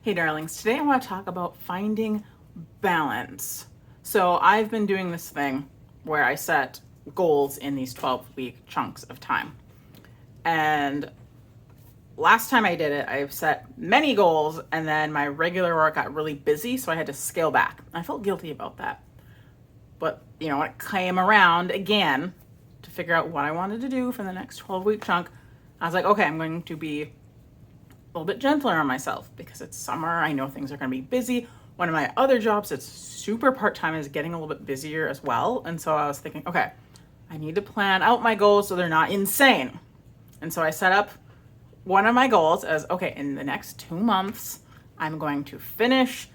Hey darlings, today I want to talk about finding balance. So I've been doing this thing where I set goals in these 12-week chunks of time. And last time I did it, I've set many goals and then my regular work got really busy, so I had to scale back. I felt guilty about that. But, when it came around again to figure out what I wanted to do for the next 12-week chunk, I was like, okay, I'm going to be a little bit gentler on myself because it's summer. I know things are going to be busy. One of my other jobs that's super part-time is getting a little bit busier as well. And so I was thinking, okay, I need to plan out my goals so they're not insane. And so I set up one of my goals as, okay, in the next 2 months, I'm going to finish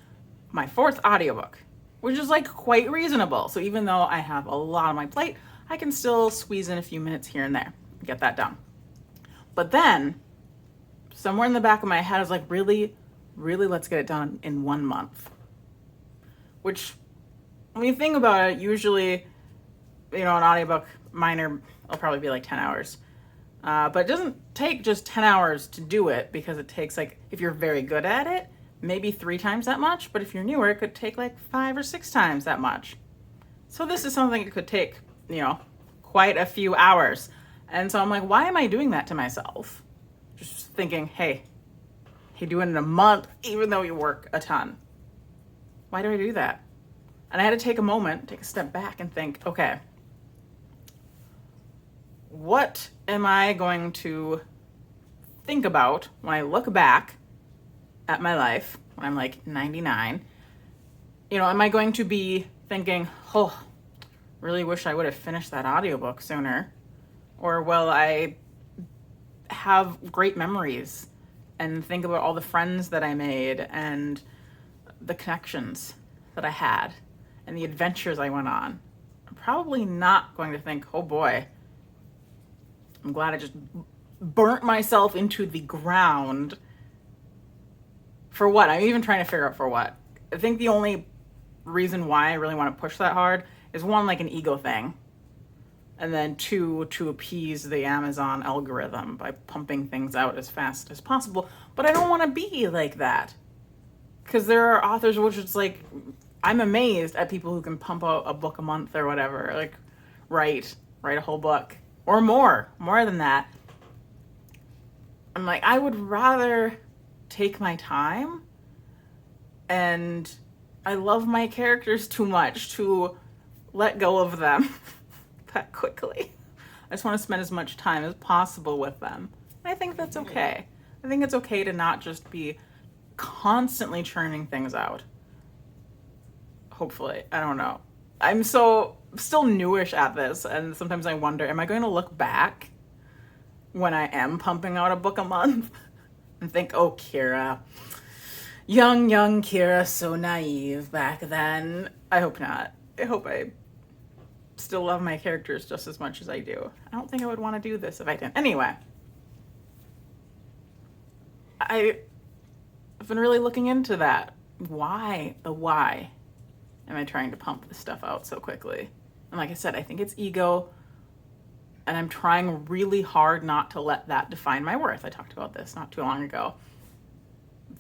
my 4th audiobook, which is like quite reasonable. So even though I have a lot on my plate, I can still squeeze in a few minutes here and there and get that done. But then somewhere in the back of my head, I was like, really, let's get it done in 1 month. Which, when you think about it, usually, an audiobook, it'll probably be like 10 hours. But it doesn't take just 10 hours to do it because it takes, if you're very good at it, maybe 3 times that much. But if you're newer, it could take 5 or 6 times that much. So this is something that could take, quite a few hours. And so I'm like, why am I doing that to myself? Just thinking, hey, do it in a month, even though you work a ton. Why do I do that? And I had to take a step back and think, okay, what am I going to think about when I look back at my life, when I'm 99? Am I going to be thinking, oh, really wish I would have finished that audiobook sooner? Or will I have great memories and think about all the friends that I made and the connections that I had and the adventures I went on? I'm probably not going to think, oh boy, I'm glad I just burnt myself into the ground. For what? I'm even trying to figure out for what. I think the only reason why I really want to push that hard is 1, an ego thing. And then 2, to appease the Amazon algorithm by pumping things out as fast as possible. But I don't want to be like that. Because there are authors which it's I'm amazed at people who can pump out a book a month or whatever. Write a whole book. Or more than that. I'm I would rather take my time. And I love my characters too much to let go of them that quickly. I just want to spend as much time as possible with them. And I think that's okay. I think it's okay to not just be constantly churning things out. Hopefully. I don't know. I'm still newish at this, and sometimes I wonder, am I going to look back when I am pumping out a book a month and think, oh, Kira, young Kira, so naive back then? I hope not. I hope I still love my characters just as much as I do. I don't think I would want to do this if I didn't. Anyway, I've been really looking into that. Why am I trying to pump this stuff out so quickly? And like I said, I think it's ego, and I'm trying really hard not to let that define my worth. I talked about this not too long ago,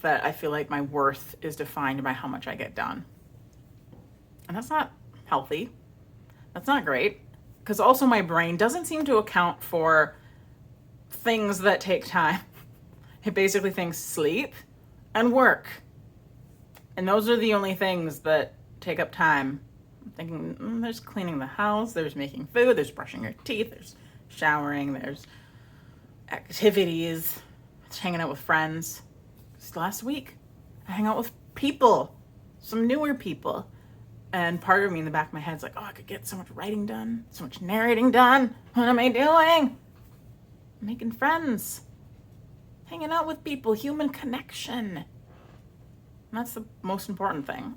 that I feel like my worth is defined by how much I get done. And that's not healthy. That's not great, because also my brain doesn't seem to account for things that take time. It basically thinks sleep and work. And those are the only things that take up time. I'm thinking, there's cleaning the house, there's making food, there's brushing your teeth, there's showering, there's activities, there's hanging out with friends. Just last week, I hang out with people, some newer people. And part of me in the back of my head's like, oh, I could get so much writing done, so much narrating done. What am I doing? Making friends. Hanging out with people, human connection. And that's the most important thing.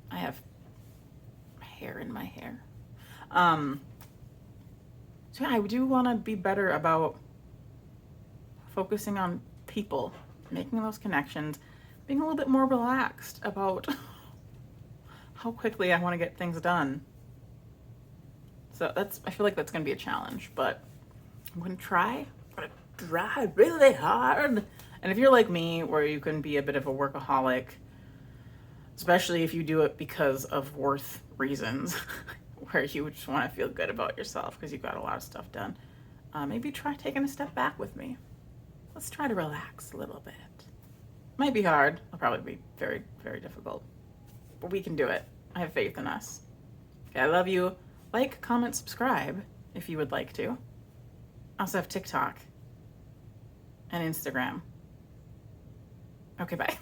I have hair in my hair. So yeah, I do want to be better about focusing on people, making those connections, being a little bit more relaxed about how quickly I want to get things done. So I feel like that's going to be a challenge, but I'm going to try really hard And if you're like me, where you can be a bit of a workaholic, especially if you do it because of worth reasons, where you just want to feel good about yourself because you got a lot of stuff done, maybe try taking a step back with me. Let's try to relax a little bit. Might be hard. It'll probably be very, very difficult. But we can do it. I have faith in us. Okay, I love you. Like, comment, subscribe if you would like to. I also have TikTok and Instagram. Okay, bye.